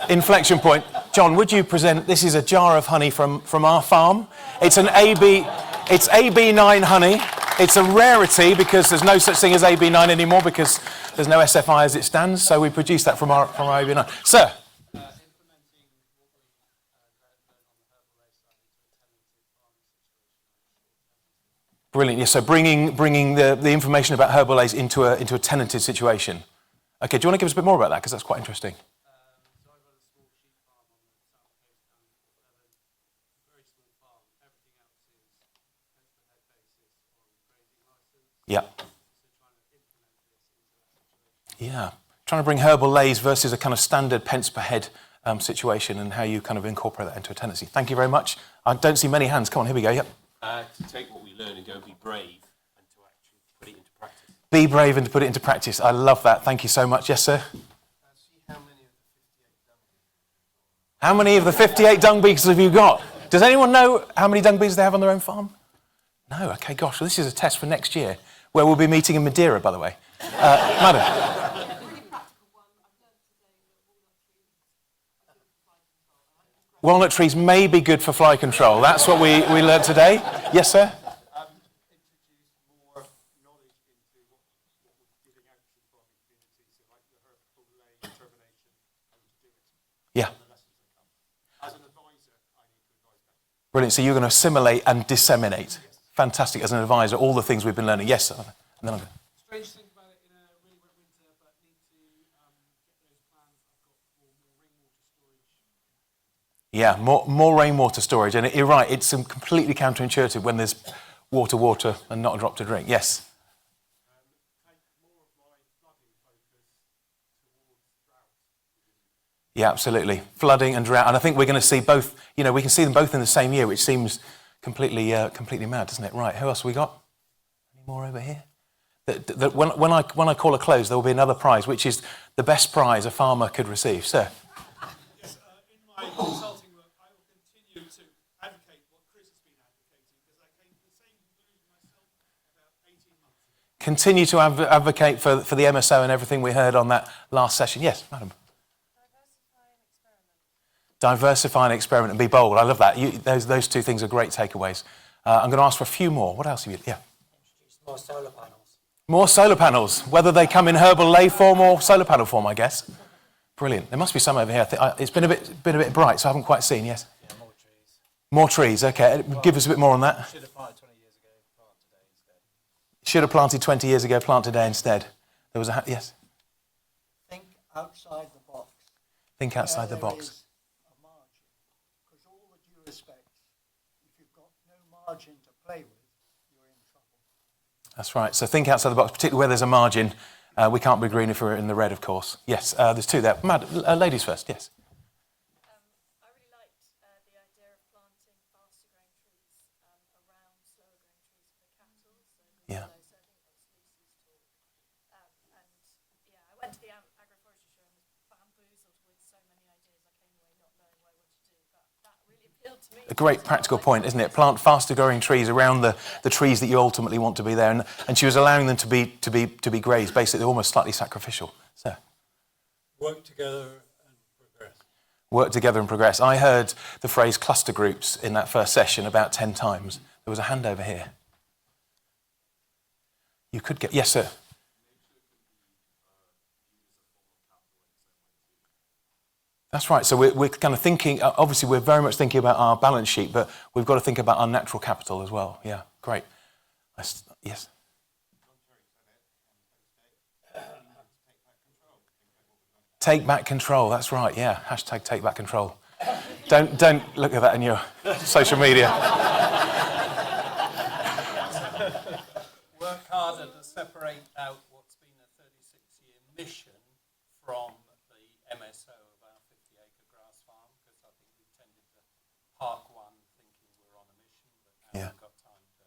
Inflection point. John, would you present, this is a jar of honey from our farm. It's an it's AB9 honey. It's a rarity because there's no such thing as AB9 anymore because there's no SFI as it stands. So we produce that from our AB9. Sir. Brilliant. Yes, so bringing the information about Herbalaise into a tenanted situation. Okay, do you want to give us a bit more about that? Because that's quite interesting. So I run a small sheep farm on the south coast down in Port Leven. Very small farm. Everything else is Yeah. Trying to bring herbal lays versus a kind of standard pence per head situation and how you kind of incorporate that into a tenancy. Thank you very much. I don't see many hands. Come on, here we go. Yep. To take what we learn and go and be brave and to actually put it into practice. Be brave and to put it into practice. I love that. Thank you so much. Yes, sir. How many of the 58 dung beetles have you got? Does anyone know how many dung beetles they have on their own farm? No? Okay, gosh. Well, this is a test for next year, where we'll be meeting in Madeira, by the way. Madam. Walnut trees may be good for fly control. That's what we learned today. Yes, sir? Yeah. Brilliant. So you're going to assimilate and disseminate. Fantastic. As an advisor, all the things we've been learning. Yes, sir. And then I'm Strange to think about it in a really wet winter, but need to get those plans I've got for more rainwater storage. Yeah, more rainwater storage. And you're right, it's completely counterintuitive when there's water, and not a drop to drink. Yes. Yeah, absolutely. Flooding and drought. And I think we're going to see both, we can see them both in the same year, which seems completely mad, doesn't it? Right, who else have we got? Any more over here? When I call a close, there will be another prize, which is the best prize a farmer could receive. Sir? Yes, in my consulting work, I will continue to advocate what Chris has been advocating, because I came to the same conclusion myself about 18 months ago. Continue to advocate for the MSO and everything we heard on that last session. Yes, madam. Diversify and experiment and be bold. I love that. Those two things are great takeaways. I'm going to ask for a few more. What else have you? Yeah. Introduce more solar panels. More solar panels, whether they come in herbal lay form or solar panel form, I guess. Brilliant. There must be some over here. It's been a bit bright, so I haven't quite seen. Yes. Yeah, more trees. More trees. Okay. Give us a bit more on that. Should have planted 20 years ago, plant today instead. Should have planted 20 years ago, plant today instead. There was yes. Think outside the box. Think outside the There box. is a margin. Because all the due respect, if you've got no margin to play with, you're in trouble. That's right. So think outside the box, particularly where there's a margin. We can't be green if we're in the red, of course. Yes, there's two there. Ladies first, yes. I really liked the idea of planting faster growing trees around slower growing trees for the cattle. So Yeah. I think that's Lucy's talk. And yeah, I went to the agroforestry show and was bamboozled with so many ideas. I came away not knowing what I wanted to do, but that really appealed to me. A great practical point, isn't it? Plant faster growing trees around the trees that you ultimately want to be there. And she was allowing them to be grazed, basically almost slightly sacrificial. So. Work together and progress. Work together and progress. I heard the phrase cluster groups in that first session about 10 times. There was a hand over here. You could get... Yes, sir. That's right. So we're kind of thinking, obviously we're very much thinking about our balance sheet, but we've got to think about our natural capital as well. Yeah, great. Yes. Take back control. That's right. Yeah. Hashtag take back control. Don't look at that in your social media. Work harder to separate out what's been a 36-year mission from the MSO of our 50-acre grass farm, because I think we've tended to park one thinking we're on a mission, but now we've got time to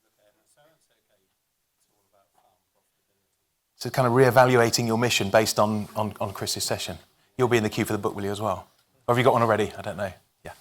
look at MSO and say, okay, it's all about farm profitability. So kind of reevaluating your mission based on Chris's session. You'll be in the queue for the book, will you, as well? Or have you got one already? I don't know. Yeah.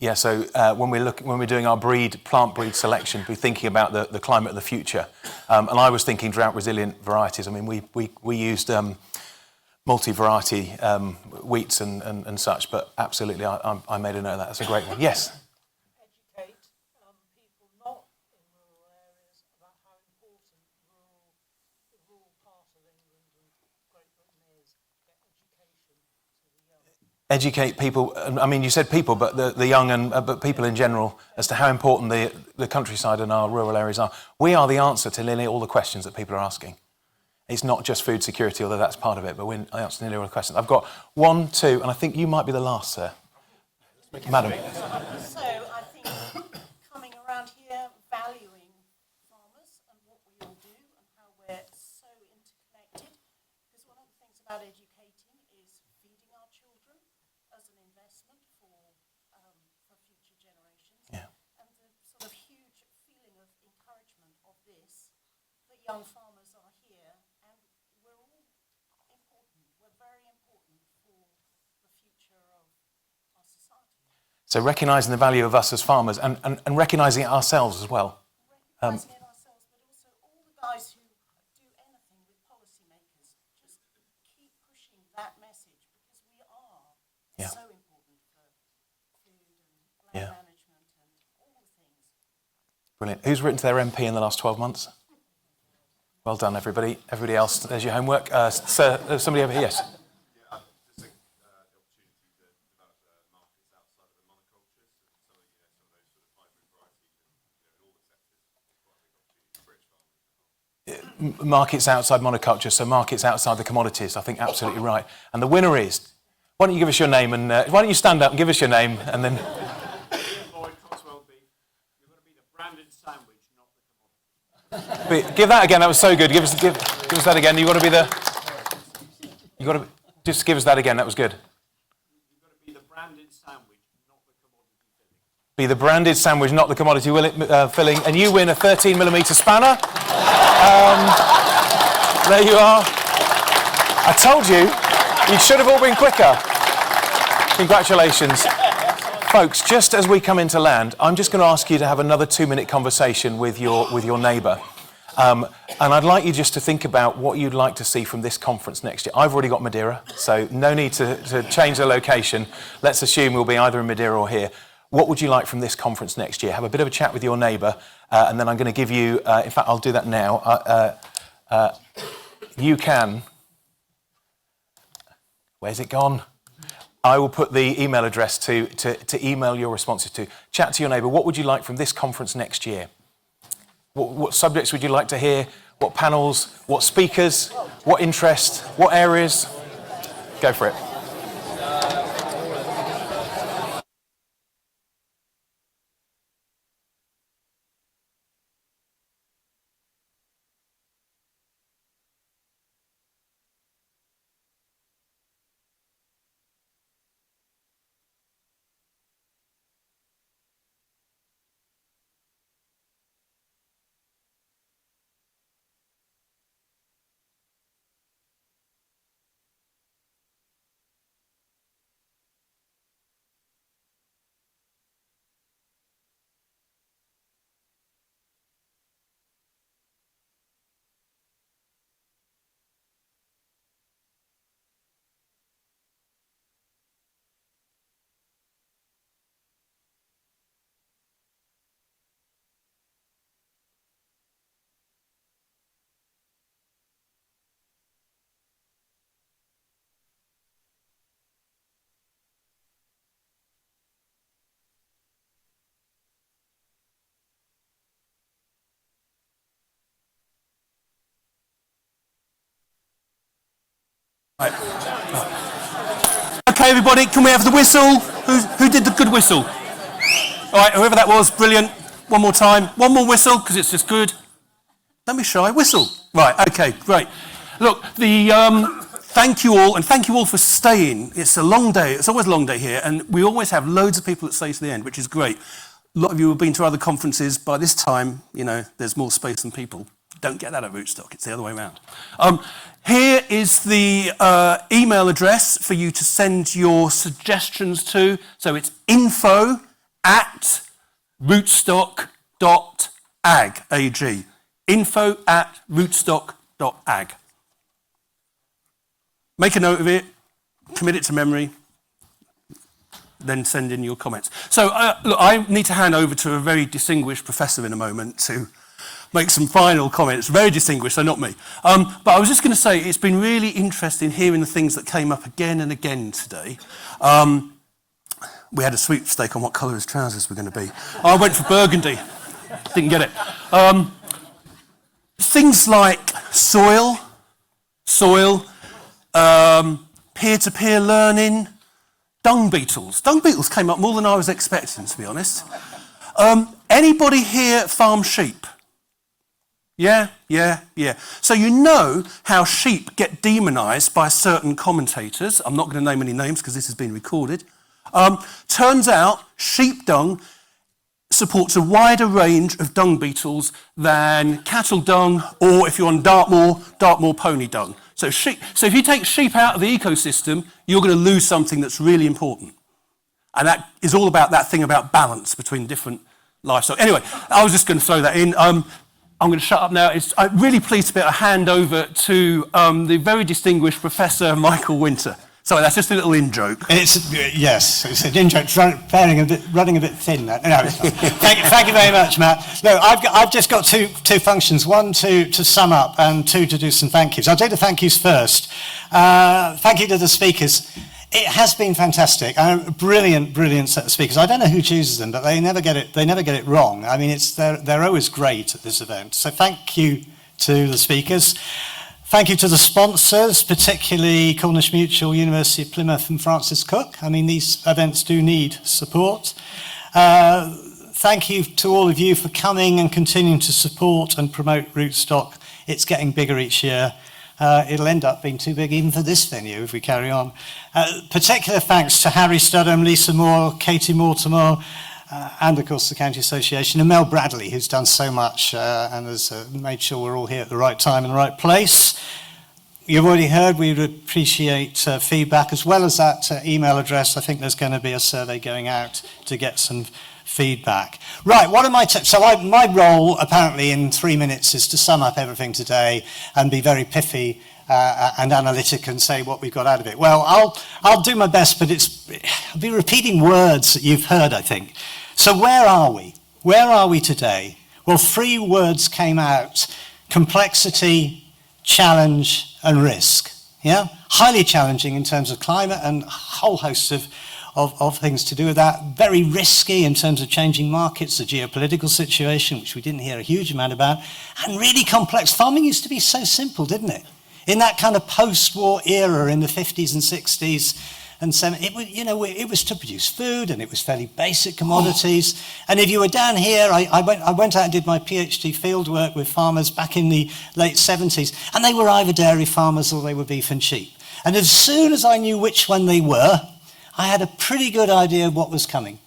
Yeah, so when we're doing our plant breed selection, we're thinking about the climate of the future. And I was thinking drought-resilient varieties. I mean, we used multi-variety wheats and such, but absolutely, I made a note of that. That's a great one. Yes? Educate people not in rural areas about how important the rural part of England and Great Britain is. Get education to the young. educate people, I mean, you said people, but the young and but people in general, as to how important the countryside and our rural areas are. We are the answer to nearly all the questions that people are asking. It's not just food security, although that's part of it, but we're answering nearly all the questions. I've got 1, 2, and I think you might be the last, sir. Madam. So I think coming around here, valuing farmers and what we all do and how we're so interconnected, because one of the things about educating is feeding our children as an investment for future generations. Yeah. And the sort of huge feeling of encouragement of this, that young farmers are here, and we're all important. We're very important for the future of our society. So recognising the value of us as farmers and recognising it ourselves as well. Recognising it ourselves, but also all the guys who do anything with policymakers, just keep pushing that message, because we are so important for food and land management and all the things. Brilliant. Who's written to their MP in the last 12 months? Well done, everybody. Everybody else, there's your homework. Sir, somebody over here, yes. Markets outside monoculture, so markets outside the commodities. I think absolutely right. And the winner is, why don't you give us your name and why don't you stand up and give us your name and then. Give that again. That was so good. Give us that again. You got to be the. You got to just give us that again. That was good. You've got to be the branded sandwich, not the commodity filling. Be the branded sandwich, not the commodity filling, and you win a 13mm spanner. There you are. I told you, you should have all been quicker. Congratulations. Folks, just as we come into land, I'm just going to ask you to have another 2-minute conversation with your neighbour. And I'd like you just to think about what you'd like to see from this conference next year. I've already got Madeira, so no need to change the location. Let's assume we'll be either in Madeira or here. What would you like from this conference next year? Have a bit of a chat with your neighbour, and then I'm going to give you, in fact, I'll do that now. You can, where's it gone? I will put the email address to email your responses to. Chat to your neighbour. What would you like from this conference next year? What subjects would you like to hear? What panels? What speakers? What interest? What areas? Go for it. Right. Okay, everybody, can we have the whistle? Who did the good whistle? All right, whoever that was, brilliant. One more time. One more whistle, because it's just good. Don't be shy, whistle. Right, okay, great. Look, thank you all, and thank you all for staying. It's a long day. It's always a long day here, and we always have loads of people that stay to the end, which is great. A lot of you have been to other conferences. By this time, you know, there's more space than people. Don't get that at Rootstock. It's the other way around. Here is the email address for you to send your suggestions to. So it's info@rootstock.ag. A-G. info@rootstock.ag. Make a note of it. Commit it to memory. Then send in your comments. So, look, I need to hand over to a very distinguished professor in a moment to make some final comments. Very distinguished, so not me. But I was just going to say, it's been really interesting hearing the things that came up again and again today. We had a sweepstake on what colour his trousers were going to be. I went for burgundy. Didn't get it. Things like soil, peer-to-peer learning, dung beetles. Dung beetles came up more than I was expecting, to be honest. Anybody here farm sheep? Yeah. So you know how sheep get demonised by certain commentators. I'm not going to name any names because this has been recorded. Turns out sheep dung supports a wider range of dung beetles than cattle dung, or if you're on Dartmoor pony dung. So if you take sheep out of the ecosystem, you're going to lose something that's really important. And that is all about that thing about balance between different livestock. Anyway, I was just going to throw that in. I'm going to shut up now. I'm really pleased to be able to hand over to the very distinguished Professor Michael Winter. Sorry, that's just a little in-joke. Yes, it's an in-joke. It's running a bit thin. No, thank you very much, Matt. No, I've just got two functions. One to sum up, and two to do some thank yous. I'll do the thank yous first. Thank you to the speakers. It has been fantastic. Brilliant set of speakers. I don't know who chooses them, but they never get it wrong. I mean, they're always great at this event. So thank you to the speakers. Thank you to the sponsors, particularly Cornish Mutual, University of Plymouth and Francis Cook. I mean, these events do need support. Thank you to all of you for coming and continuing to support and promote Rootstock. It's getting bigger each year. It'll end up being too big even for this venue if we carry on. Particular thanks to Harry Studham, Lisa Moore, Katie Mortimer, and of course the County Association, and Mel Bradley, who's done so much and has made sure we're all here at the right time and the right place. You've already heard we would appreciate feedback, as well as that email address. I think there's going to be a survey going out to get some feedback. Right, what are my tips? So my role, apparently, in 3 minutes is to sum up everything today and be very pithy and analytic and say what we've got out of it. Well, I'll do my best, but I'll be repeating words that you've heard, I think. So where are we? Where are we today? Well, 3 words came out: complexity, challenge, and risk. Yeah, highly challenging in terms of climate and a whole host of things to do with that. Very risky in terms of changing markets, the geopolitical situation, which we didn't hear a huge amount about, and really complex. Farming used to be so simple, didn't it? In that kind of post-war era in the 50s and 60s and 70s, it was to produce food, and it was fairly basic commodities. And if you were down here, I went out and did my PhD fieldwork with farmers back in the late 70s, and they were either dairy farmers or they were beef and sheep. And as soon as I knew which one they were, I had a pretty good idea of what was coming.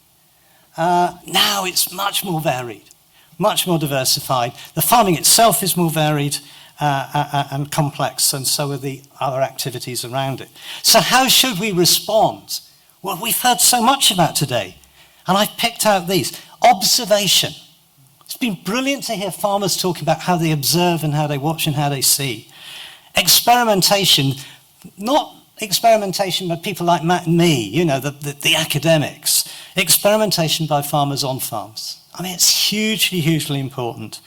Now it's much more varied, much more diversified. The farming itself is more varied and complex, and so are the other activities around it. So how should we respond? Well, we've heard so much about today, and I've picked out these. Observation. It's been brilliant to hear farmers talking about how they observe and how they watch and how they see. Experimentation, not experimentation by people like Matt and me, the academics. Experimentation by farmers on farms. I mean, it's hugely important.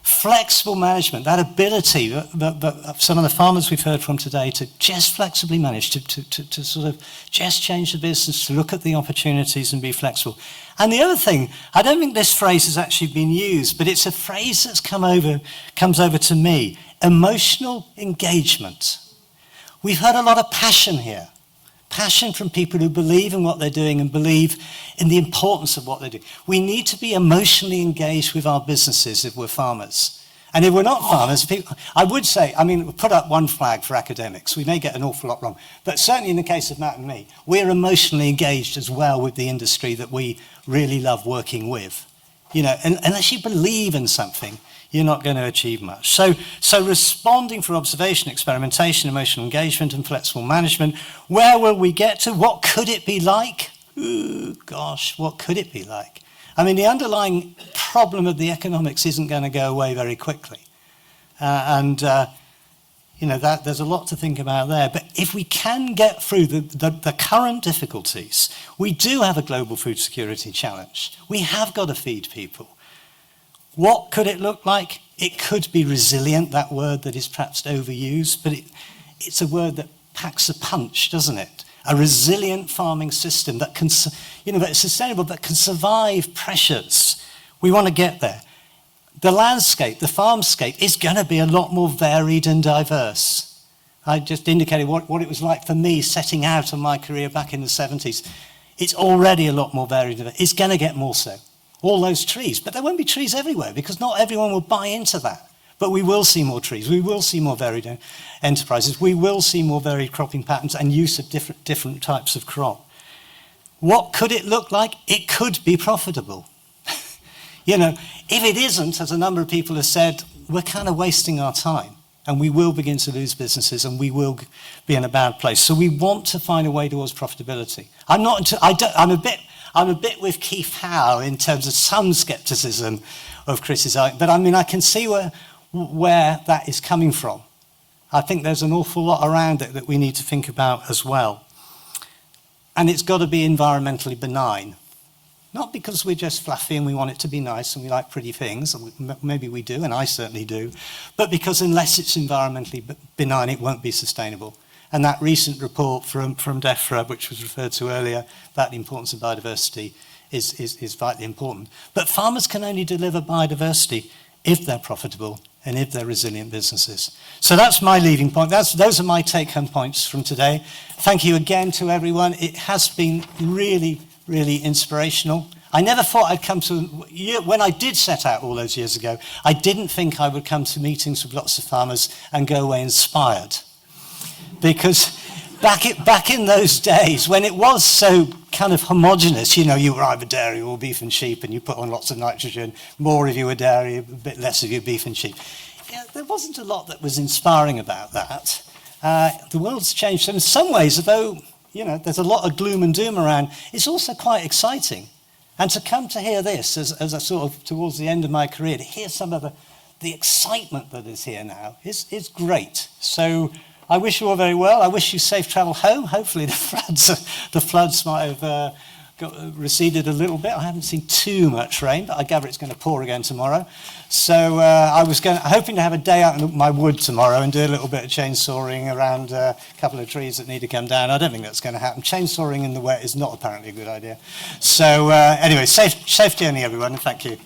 Flexible management, that ability that some of the farmers we've heard from today to just flexibly manage, to sort of just change the business, to look at the opportunities and be flexible. And the other thing, I don't think this phrase has actually been used, but it's a phrase that's comes over to me: emotional engagement. We've heard a lot of passion here. Passion from people who believe in what they're doing and believe in the importance of what they do. We need to be emotionally engaged with our businesses if we're farmers. And if we're not farmers, I would say, we'll put up one flag for academics. We may get an awful lot wrong. But certainly in the case of Matt and me, we're emotionally engaged as well with the industry that we really love working with. And unless you believe in something, you're not going to achieve much. So responding for observation, experimentation, emotional engagement, and flexible management. Where will we get to? What could it be like? Ooh, gosh, what could it be like? The underlying problem of the economics isn't going to go away very quickly. There's a lot to think about there. But if we can get through the current difficulties, we do have a global food security challenge. We have got to feed people. What could it look like? It could be resilient, that word that is perhaps overused, but it's a word that packs a punch, doesn't it? A resilient farming system that can, that's sustainable, that can survive pressures. We want to get there. The landscape, the farmscape, is going to be a lot more varied and diverse. I just indicated what it was like for me setting out on my career back in the 70s. It's already a lot more varied. It's going to get more so. All those trees, but there won't be trees everywhere because not everyone will buy into that. But we will see more trees. We will see more varied enterprises. We will see more varied cropping patterns and use of different types of crop. What could it look like? It could be profitable. If it isn't, as a number of people have said, we're kind of wasting our time and we will begin to lose businesses and we will be in a bad place. So we want to find a way towards profitability. I'm a bit with Keith Howe in terms of some scepticism of Chris's argument, but I can see where that is coming from. I think there's an awful lot around it that we need to think about as well. And it's got to be environmentally benign. Not because we're just fluffy and we want it to be nice and we like pretty things, maybe we do, and I certainly do, but because unless it's environmentally benign, it won't be sustainable. And that recent report from DEFRA, which was referred to earlier, about the importance of biodiversity is vitally important. But farmers can only deliver biodiversity if they're profitable and if they're resilient businesses. So that's my leading point. Those are my take-home points from today. Thank you again to everyone. It has been really, really inspirational. I never thought I'd come to, when I did set out all those years ago, I didn't think I would come to meetings with lots of farmers and go away inspired. Because back in those days, when it was so kind of homogenous, you were either dairy or beef and sheep, and you put on lots of nitrogen, more of you were dairy, a bit less of you beef and sheep. There wasn't a lot that was inspiring about that. The world's changed. And in some ways, although there's a lot of gloom and doom around, it's also quite exciting. And to come to hear this, as I sort of towards the end of my career, to hear some of the excitement that is here now is great. So I wish you all very well. I wish you safe travel home. Hopefully the floods might have receded a little bit. I haven't seen too much rain, but I gather it's going to pour again tomorrow. So I was hoping to have a day out in my wood tomorrow and do a little bit of chainsawing around a couple of trees that need to come down. I don't think that's going to happen. Chainsawing in the wet is not apparently a good idea. So anyway, safe journey, everyone, and thank you.